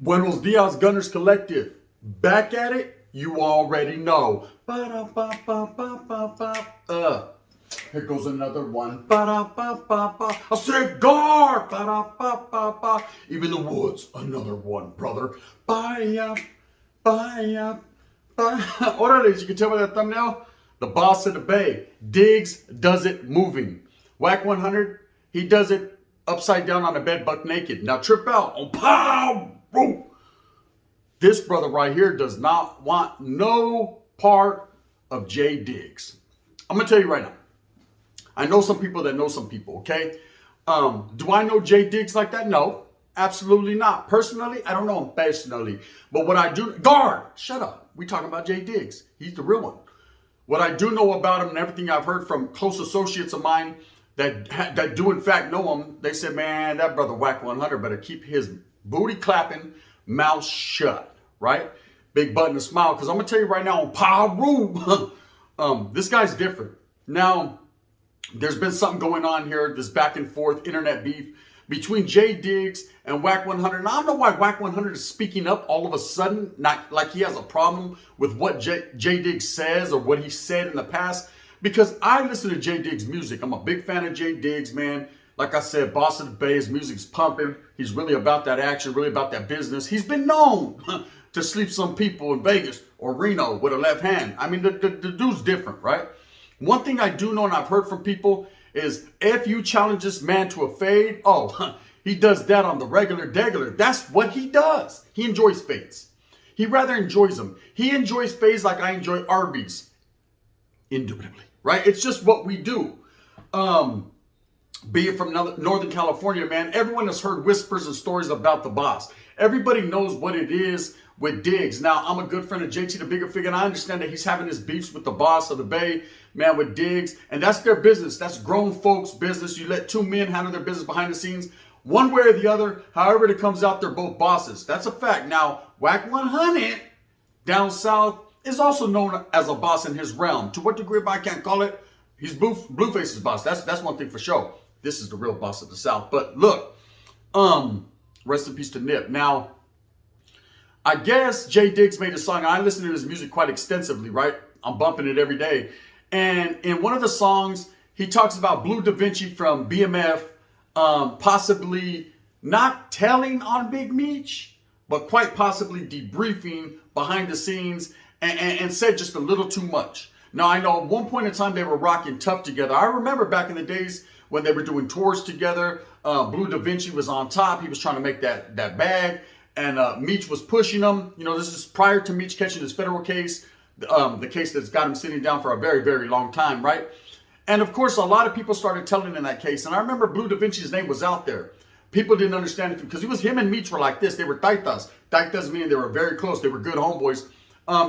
Buenos Dias Gunners Collective. Back at it? You already know. Ba-da-ba-ba-ba-ba-ba. Here goes another one. Ba-da-ba-ba-ba. A cigar. Ba-da-ba-ba-ba. Even the woods. Another one, brother. Bye-ya. Bye-ya. Bye-ya. Orale, as you can tell by that thumbnail, the boss of the Bay. Diggs does it moving. Wack 100, he does it upside down on a bed, buck naked. Now trip out on pow. Whoa. This brother right here does not want no part of J Diggs. I'm going to tell you right now. I know some people that know some people, okay? Do I know J Diggs like that? No, absolutely not. Personally, I don't know him personally. But what I do, guard, shut up. We talking about J Diggs. He's the real one. What I do know about him and everything I've heard from close associates of mine that do in fact know him, they said, man, that brother Wack 100 better keep his booty clapping, mouth shut, right? Big button to smile, because I'm going to tell you right now on Paru, this guy's different. Now, there's been something going on here, this back and forth internet beef between J Diggs and Wack 100. And I don't know why Wack 100 is speaking up all of a sudden, not like he has a problem with what J Diggs says or what he said in the past, because I listen to J Diggs' music. I'm a big fan of J Diggs, man. Like I said, boss of the Bay, his music's pumping. He's really about that action, really about that business. He's been known to sleep some people in Vegas or Reno with a left hand. I mean, the dude's different, right? One thing I do know and I've heard from people is if you challenge this man to a fade, he does that on the regular. That's what he does. He enjoys fades. He rather enjoys them. He enjoys fades like I enjoy Arby's. Indubitably, right? It's just what we do. Be it from Northern California, man, everyone has heard whispers and stories about the boss. Everybody knows what it is with Diggs. Now, I'm a good friend of JT the Bigger Figure, and I understand that he's having his beefs with the boss of the Bay, man, with Diggs. And that's their business. That's grown folks' business. You let two men handle their business behind the scenes. One way or the other, however it comes out, they're both bosses. That's a fact. Now, Wack 100 down south is also known as a boss in his realm. To what degree, I can't call it. He's Blueface's boss. That's one thing for sure. This is the real boss of the South. But look, rest in peace to Nip. Now, I guess J Diggs made a song. I listen to his music quite extensively, right? I'm bumping it every day. And in one of the songs, he talks about Blue Da Vinci from BMF possibly not telling on Big Meech, but quite possibly debriefing behind the scenes and said just a little too much. Now, I know at one point in time they were rocking tough together. I remember back in the days when they were doing tours together. Blue Da Vinci was on top. He was trying to make that bag. And Meech was pushing him. You know, this is prior to Meech catching his federal case. The case that's got him sitting down for a very, very long time, right? And of course, a lot of people started telling in that case. And I remember Blue Da Vinci's name was out there. People didn't understand it because him and Meech were like this. They were taitas. Taitas meaning they were very close. They were good homeboys.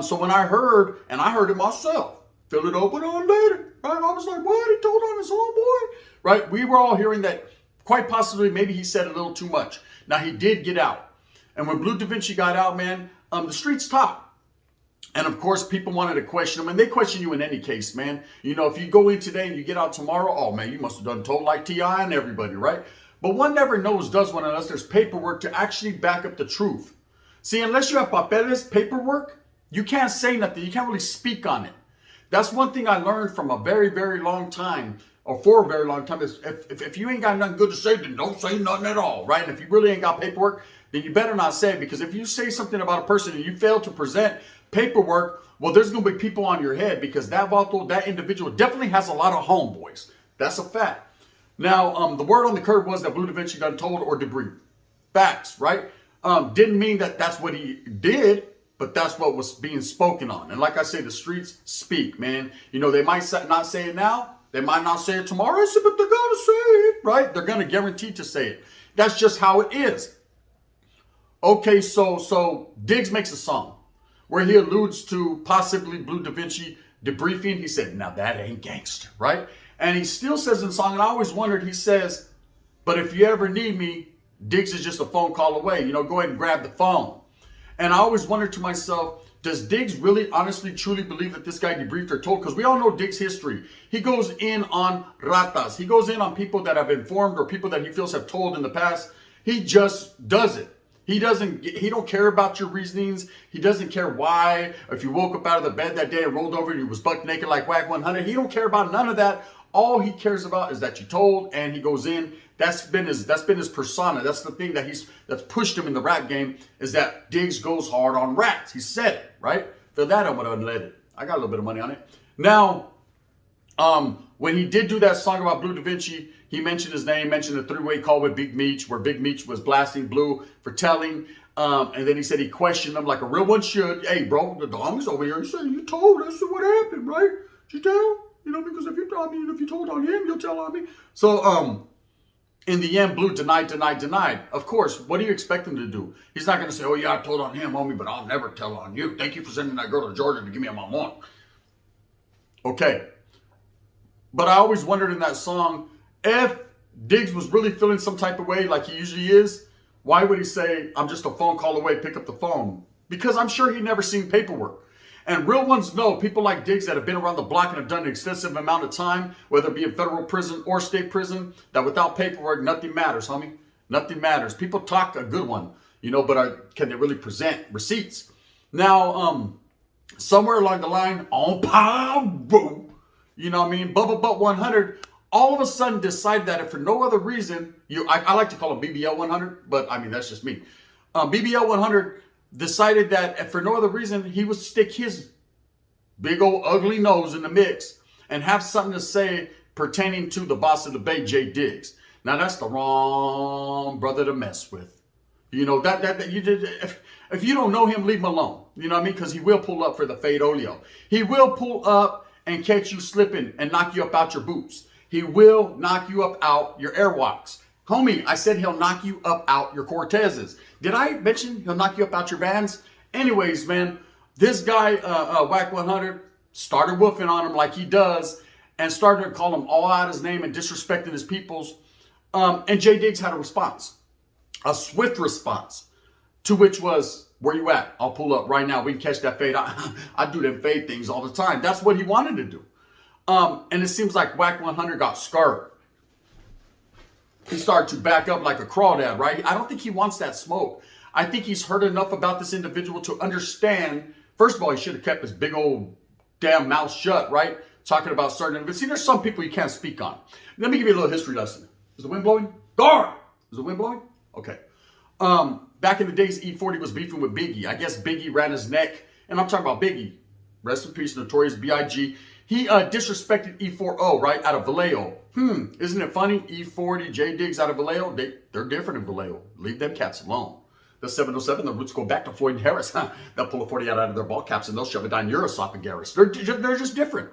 So when I heard, and I heard it myself, fill it open on later, right? I was like, what? He told on his homeboy, right? We were all hearing that quite possibly maybe he said a little too much. Now, he did get out. And when Blue Da Vinci got out, man, the streets talked. And of course, people wanted to question him. And they question you in any case, man. You know, if you go in today and you get out tomorrow, oh, man, you must have done told like T.I. and everybody, right? But one never knows, does one, unless there's paperwork to actually back up the truth. See, unless you have papeles, paperwork, you can't say nothing. You can't really speak on it. That's one thing I learned from a very, very long time, or for a very long time, is if you ain't got nothing good to say, then don't say nothing at all, right? And if you really ain't got paperwork, then you better not say it, because if you say something about a person and you fail to present paperwork, well, there's going to be people on your head, because that individual definitely has a lot of homeboys. That's a fact. Now, the word on the curb was that Blue Da Vinci done told or debriefed. Facts, right? Didn't mean that that's what he did, but that's what was being spoken on. And like I say, the streets speak, man. You know, they might not say it now. They might not say it tomorrow, but they're going to say it, right? They're going to guarantee to say it. That's just how it is. Okay, so Diggs makes a song where he alludes to possibly Blue Da Vinci debriefing. He said, now that ain't gangster, right? And he still says in the song, and I always wondered, he says, but if you ever need me, Diggs is just a phone call away. You know, go ahead and grab the phone. And I always wondered to myself, does Diggs really honestly, truly believe that this guy debriefed or told? Because we all know Diggs' history. He goes in on ratas. He goes in on people that have informed or people that he feels have told in the past. He just does it. He don't care about your reasonings. He doesn't care why. If you woke up out of the bed that day and rolled over and you was buck naked like Wack 100, he don't care about none of that. All he cares about is that you told, and he goes in. That's been his persona. That's the thing that's pushed him in the rap game, is that Diggs goes hard on rats. He said it, right? For that, I'm gonna let it. I got a little bit of money on it. Now, when he did do that song about Blue Da Vinci, he mentioned his name, mentioned a three-way call with Big Meech, where Big Meech was blasting Blue for telling. And then he said he questioned him like a real one should. Hey, bro, the homies over here, you told us what happened, right? Did you tell? You know, because if you told on him, you'll tell on me. So, in the end, Blue denied. Of course, what do you expect him to do? He's not going to say, oh, yeah, I told on him, homie, but I'll never tell on you. Thank you for sending that girl to Georgia to give me a mom. Okay. But I always wondered in that song, if Diggs was really feeling some type of way like he usually is, why would he say, I'm just a phone call away, pick up the phone? Because I'm sure he'd never seen paperwork. And real ones know, people like Diggs that have been around the block and have done an extensive amount of time, whether it be in federal prison or state prison, that without paperwork, nothing matters, homie. Nothing matters. People talk a good one, you know, but can they really present receipts? Now, somewhere along the line, on power, you know what I mean, Bubba Butt 100, all of a sudden decided that if for no other reason, I like to call him BBL 100, but I mean, that's just me. BBL 100 decided that if for no other reason, he would stick his big old ugly nose in the mix and have something to say pertaining to the boss of the Bay, Jay Diggs. Now, that's the wrong brother to mess with. You know, that you did. If you don't know him, leave him alone. You know what I mean? Because he will pull up for the fade oleo. He will pull up and catch you slipping and knock you up out your boots. He will knock you up out your Airwalks. Homie, I said he'll knock you up out your Cortezes. Did I mention he'll knock you up out your Vans? Anyways, man, this guy, Wack 100, started woofing on him like he does and started to call him all out his name and disrespecting his peoples. And Jay Diggs had a response, a swift response, to which was, where you at? I'll pull up right now. We can catch that fade. I do them fade things all the time. That's what he wanted to do. And it seems like Wack 100 got scared. He started to back up like a crawdad, right? I don't think he wants that smoke. I think he's heard enough about this individual to understand. First of all, he should have kept his big old damn mouth shut, right? Talking about certain, but see, there's some people you can't speak on. Let me give you a little history lesson. Is the wind blowing? Guard! Is the wind blowing? Okay. Back in the days, E40 was beefing with Biggie. I guess Biggie ran his neck, and I'm talking about Biggie. Rest in peace, Notorious B.I.G. He disrespected E40, right, out of Vallejo. Isn't it funny? E40, Jay Diggs out of Vallejo, they're different in Vallejo. Leave them cats alone. The 707, the roots go back to Floyd and Harris. They'll pull a 40 out of their ball caps and they'll shove it down your esophagus. They're just different.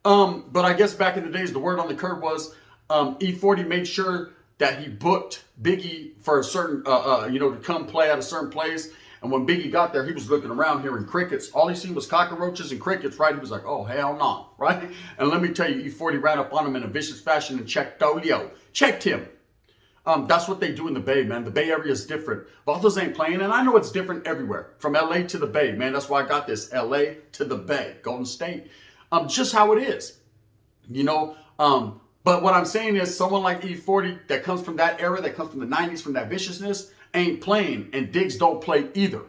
But I guess back in the days, the word on the curb was E40 made sure that he booked Biggie for a certain, to come play at a certain place. And when Biggie got there, he was looking around hearing crickets. All he seen was cockroaches and crickets, right? He was like, oh, hell no, right? And let me tell you, E40 ran up on him in a vicious fashion and checked him. That's what they do in the Bay, man. The Bay Area is different. Vatos ain't playing, and I know it's different everywhere. From LA to the Bay, man. That's why I got this. LA to the Bay. Golden State. Just how it is. You know, but what I'm saying is someone like E40 that comes from that era, that comes from the 90s, from that viciousness, ain't playing, and Diggs don't play either.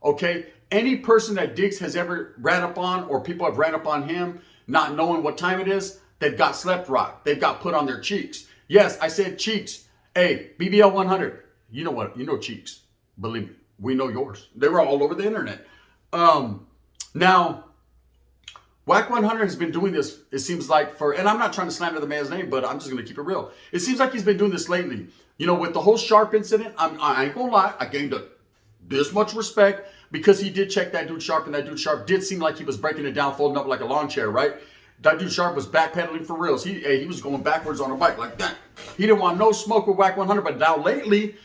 Okay? Any person that Diggs has ever ran up on, or people have ran up on him, not knowing what time it is, they've got slept rock. They've got put on their cheeks. Yes, I said cheeks. Hey, BBL 100. You know what? You know cheeks. Believe me. We know yours. They were all over the internet. Now, Wack 100 has been doing this, it seems like, and I'm not trying to slander the man's name, but I'm just going to keep it real. It seems like he's been doing this lately. You know, with the whole Sharp incident, I ain't going to lie, I gained this much respect because he did check that dude Sharp, and that dude Sharp did seem like he was breaking it down, folding up like a lawn chair, right? That dude Sharp was backpedaling for reals. He was going backwards on a bike like that. He didn't want no smoke with Wack 100, but now lately,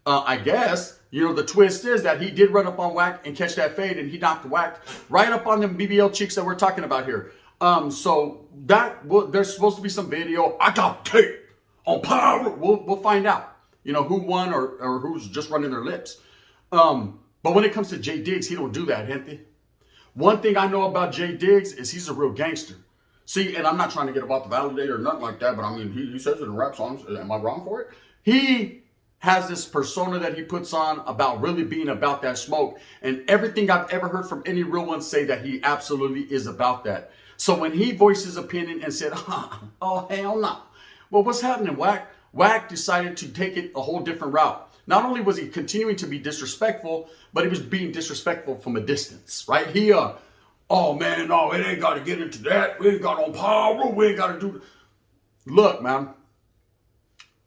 I guess, you know, the twist is that he did run up on Wack and catch that fade, and he knocked Wack right up on them BBL cheeks that we're talking about here. So there's supposed to be some video. I got tape on power. We'll find out, you know, who won or who's just running their lips. But when it comes to Jay Diggs, he don't do that, gente. One thing I know about Jay Diggs is he's a real gangster. See, and I'm not trying to get about the validator or nothing like that, but I mean, he says it in rap songs. Am I wrong for it? He has this persona that he puts on about really being about that smoke. And everything I've ever heard from any real one say that he absolutely is about that. So when he voiced his opinion and said, oh, hell no. Well, what's happening, Wack? Wack decided to take it a whole different route. Not only was he continuing to be disrespectful, but he was being disrespectful from a distance, right? Oh man, no, it ain't got to get into that. We ain't got no power. We ain't got to do. Look, man,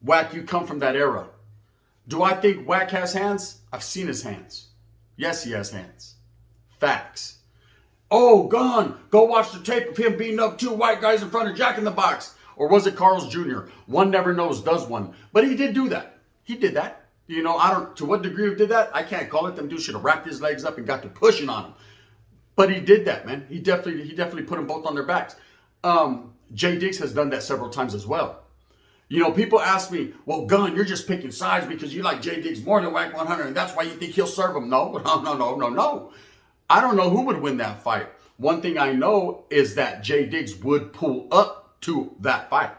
Wack, you come from that era. Do I think Wack has hands? I've seen his hands. Yes, he has hands. Facts. Oh, Gun, go watch the tape of him beating up 2 white guys in front of Jack in the Box. Or was it Carl's Jr.? One never knows, does one. But he did do that. He did that. You know, I don't, to what degree he did that, I can't call it. Them dudes should have wrapped his legs up and got to pushing on him. But he did that, man. He definitely put them both on their backs. Jay Diggs has done that several times as well. You know, people ask me, well, Gun, you're just picking sides because you like Jay Diggs more than Wack 100, and that's why you think he'll serve him. No. I don't know who would win that fight. One thing I know is that Jay Diggs would pull up to that fight.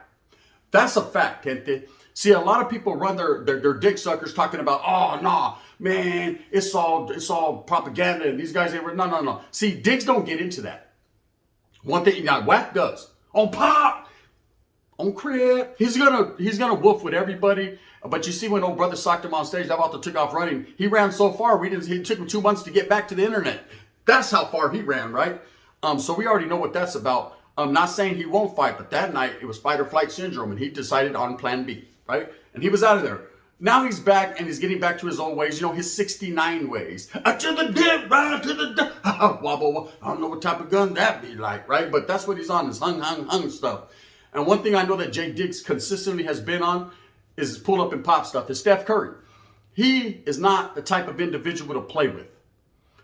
That's a fact, gente. See, a lot of people run their dick suckers talking about, oh, nah, man, it's all propaganda and these guys ain't, no. See, Diggs don't get into that. One thing, now Wack does. On Pop, on Crib, he's gonna woof with everybody. But you see, when old brother socked him on stage, that about to took off running. He ran so far, it took him 2 months to get back to the internet. That's how far he ran, right? So we already know what that's about. I'm not saying he won't fight, but that night it was fight or flight syndrome, and he decided on plan B, right? And he was out of there. Now he's back, and he's getting back to his old ways, you know, his 69 ways. To the dip, right, to the dip. Wobble. I don't know what type of gun that be like, right? But that's what he's on, his hung stuff. And one thing I know that Jay Diggs consistently has been on is his pull up and pop stuff, is Steph Curry. He is not the type of individual to play with.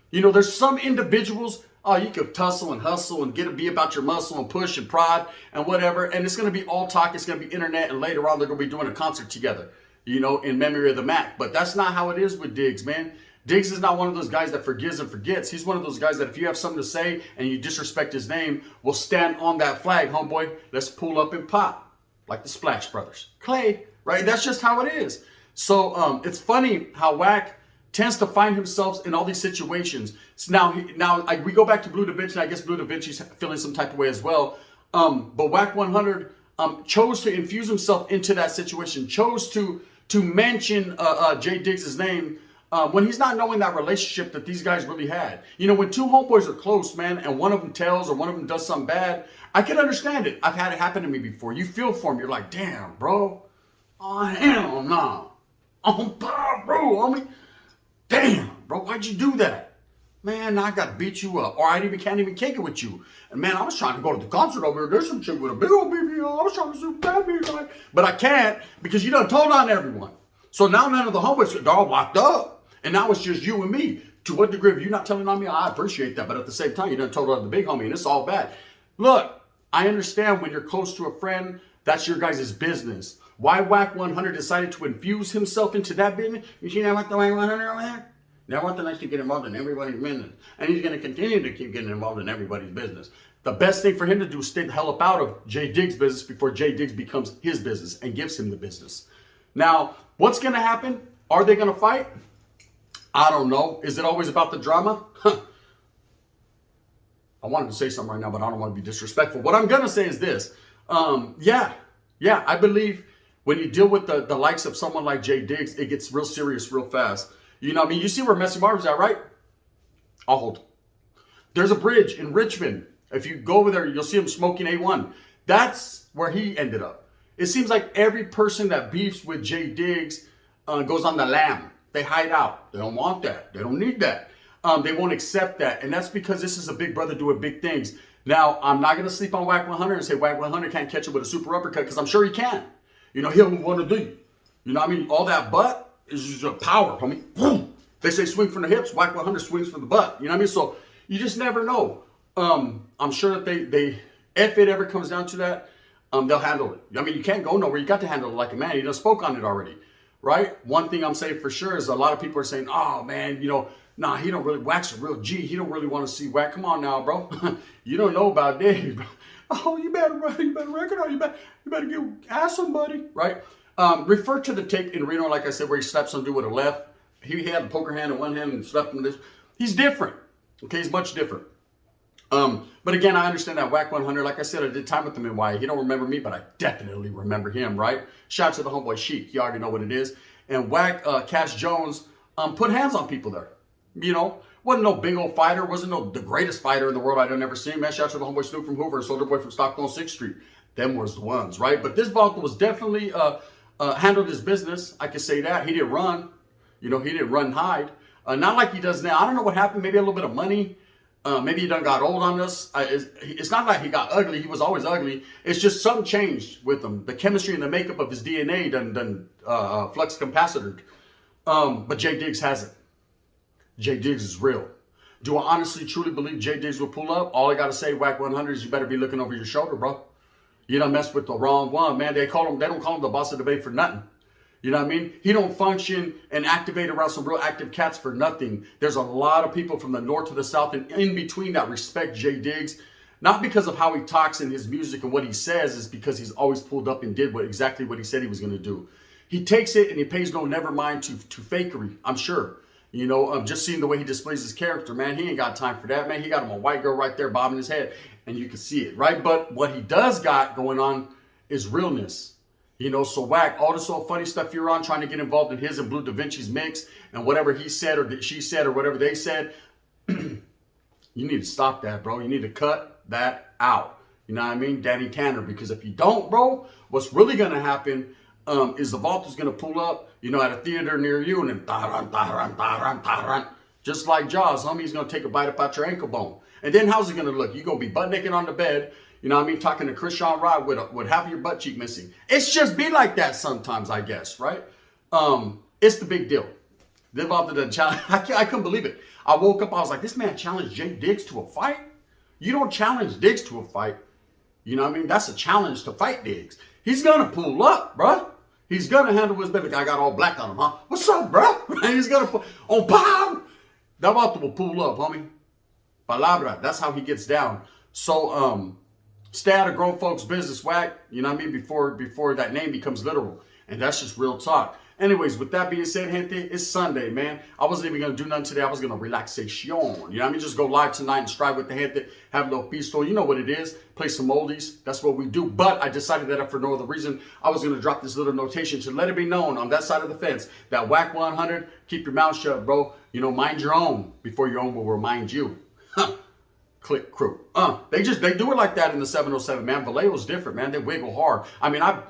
You know, there's some individuals, oh, you could tussle and hustle and be about your muscle and push and prod and whatever. And it's going to be all talk. It's going to be internet. And later on, they're going to be doing a concert together, you know, in memory of the Mac. But that's not how it is with Diggs, man. Diggs is not one of those guys that forgives and forgets. He's one of those guys that if you have something to say and you disrespect his name, will stand on that flag, homeboy. Let's pull up and pop like the Splash Brothers. Clay, right? That's just how it is. So it's funny how Wack tends to find himself in all these situations. So now we go back to Blue Da Vinci, and I guess Blue Da Vinci's feeling some type of way as well. But Wack 100 chose to infuse himself into that situation, chose to mention Jay Diggs' name when he's not knowing that relationship that these guys really had. You know, when two homeboys are close, man, and one of them tells or one of them does something bad, I can understand it. I've had it happen to me before. You feel for him. You're like, damn, bro. Oh, hell no. Oh, bro, homie. Damn, bro, why'd you do that? Man, I got to beat you up. Or I can't even kick it with you. And man, I was trying to go to the concert over here. There's some chick with a big old BBL. I was trying to see that BBL. But I can't because you done told on everyone. So now none of the homeboys, they're all locked up. And now it's just you and me. To what degree of you not telling on me? I appreciate that. But at the same time, you done told on the big homie and it's all bad. Look, I understand when you're close to a friend, that's your guys' business. Why Wack 100 decided to infuse himself into that business? You see that Wack 100 over there? That one likes to get involved in everybody's business. And he's going to continue to keep getting involved in everybody's business. The best thing for him to do is stay the hell up out of Jay Diggs' business before Jay Diggs becomes his business and gives him the business. Now, what's going to happen? Are they going to fight? I don't know. Is it always about the drama? I wanted to say something right now, but I don't want to be disrespectful. What I'm going to say is this. Yeah, I believe when you deal with the likes of someone like Jay Diggs, it gets real serious real fast. You know what I mean? You see where Messi Marvin's at, right? I'll hold. There's a bridge in Richmond. If you go over there, you'll see him smoking A1. That's where he ended up. It seems like every person that beefs with Jay Diggs goes on the lam. They hide out. They don't want that. They don't need that. They won't accept that. And that's because this is a big brother doing big things. Now, I'm not going to sleep on Wack 100 and say Wack 100 can't catch it with a super uppercut because I'm sure he can. You know, he'll want to do. You know what I mean? All that butt is just a power, homie. Boom. They say swing from the hips. Wack 100 swings from the butt. You know what I mean? So you just never know. I'm sure that they if it ever comes down to that, they'll handle it. I mean, you can't go nowhere. You got to handle it like a man. You done spoke on it already, right? One thing I'm saying for sure is a lot of people are saying, oh, man, you know, nah, he don't really, Wack's a real G. He don't really want to see Wack. Come on now, bro. You don't know about Dave. Oh, you better run. You better record on. You better ask somebody, right? Refer to the tape in Reno, like I said, where he slapped some dude with a left. He had a poker hand in one hand and slapped him with this. He's different. Okay, he's much different. But again, I understand that Wack 100. Like I said, I did time with him in Hawaii. He don't remember me, but I definitely remember him, right? Shout out to the homeboy Sheik. You already know what it is. And Wack, Cash Jones, put hands on people there. You know, wasn't no big old fighter. Wasn't no the greatest fighter in the world I'd ever seen. Man, shout out to the homeboy Snoop from Hoover and Soldier Boy from Stockton 6th Street. Them was the ones, right? But this Volta was definitely handled his business. I can say that. He didn't run. You know, he didn't run and hide. Not like he does now. I don't know what happened. Maybe a little bit of money. Maybe he done got old on us. It's not like he got ugly. He was always ugly. It's just something changed with him. The chemistry and the makeup of his DNA done flux capacitor. But Jay Diggs hasn't. Jay Diggs is real. Do I honestly, truly believe Jay Diggs will pull up? All I got to say, Wack 100, is you better be looking over your shoulder, bro. You done messed with the wrong one, man. They don't call him the boss of the Bay for nothing. You know what I mean? He don't function and activate around some real active cats for nothing. There's a lot of people from the north to the south and in between that respect Jay Diggs. Not because of how he talks in his music and what he says, is because he's always pulled up and did exactly what he said he was going to do. He takes it and he pays no never mind to fakery, I'm sure. You know, just seeing the way he displays his character, man, he ain't got time for that, man. He got him a white girl right there bobbing his head, and you can see it, right? But what he does got going on is realness. You know, so Wack, all this old funny stuff you're on, trying to get involved in his and Blue Da Vinci's mix, and whatever he said or she said or whatever they said, you need to stop that, bro. You need to cut that out. You know what I mean? Danny Tanner, because if you don't, bro, what's really going to happen is the Volta's going to pull up, you know, at a theater near you, and then just like Jaws, homie, he's going to take a bite about your ankle bone. And then how's it going to look? You're going to be butt naked on the bed, you know what I mean, talking to Krishan Rod with half of your butt cheek missing. It's just be like that sometimes, I guess, right? It's the big deal. The Volta done challenge. I couldn't believe it. I woke up, I was like, this man challenged Jay Diggs to a fight? You don't challenge Diggs to a fight. You know what I mean? That's a challenge to fight Diggs. He's going to pull up, bro. He's going to handle his business. I got all black on him, huh? What's up, bro? He's going to pull, oh, pow! That Volta will pull up, homie. Palabra. That's how he gets down. So, stay out of grown folks' business, Wack. You know what I mean? Before that name becomes literal. And that's just real talk. Anyways, with that being said, gente, it's Sunday, man. I wasn't even going to do nothing today. I was going to relaxation. You know what I mean? Just go live tonight and strive with the gente. Have a little pistol. You know what it is. Play some oldies. That's what we do. But I decided that for no other reason, I was going to drop this little notation to let it be known on that side of the fence that Wack 100, keep your mouth shut, bro. You know, mind your own before your own will remind you. Huh. Click crew. They do it like that in the 707, man. Vallejo's different, man. They wiggle hard. I mean, I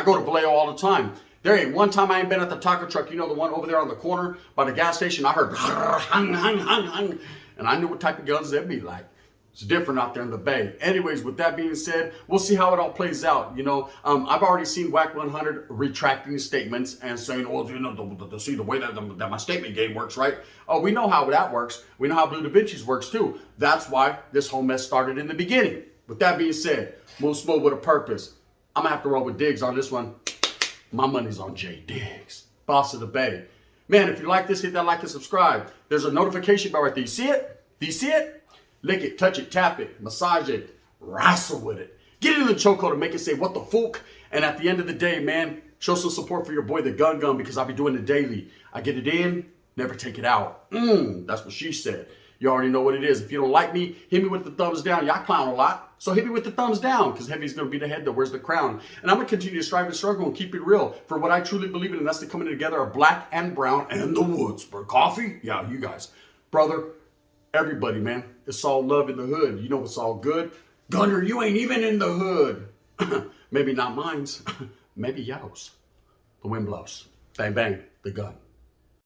go to Vallejo all the time. There ain't one time I ain't been at the taco truck, you know, the one over there on the corner by the gas station. I heard hung, hung, hung, hung, and I knew what type of guns they'd be like. It's different out there in the Bay. Anyways, with that being said, we'll see how it all plays out. You know, I've already seen Wack 100 retracting statements and saying, oh, you know, see the way that my statement game works, right? Oh, we know how that works. We know how Blue Da Vinci's works too. That's why this whole mess started in the beginning. With that being said, move smooth with a purpose. I'm going to have to roll with Diggs on this one. My money's on Jay Diggs, boss of the Bay. Man, if you like this, hit that like and subscribe. There's a notification bell right there. You see it? Do you see it? Lick it, touch it, tap it, massage it, wrestle with it. Get it in the chokehold and make it say, what the fuck? And at the end of the day, man, show some support for your boy, the Gun, because I'll be doing it daily. I get it in, never take it out. That's what she said. You already know what it is. If you don't like me, hit me with the thumbs down. Y'all clown a lot. So hit me with the thumbs down, because heavy's going to be the head that wears the crown. And I'm going to continue to strive and struggle and keep it real for what I truly believe in, and that's the coming together of black and brown and the woods. For coffee? Yeah, you guys. Brother, everybody, man. It's all love in the hood. You know it's all good. Gunner, you ain't even in the hood. Maybe not mine's. Maybe yours. The wind blows. Bang, bang. The gun.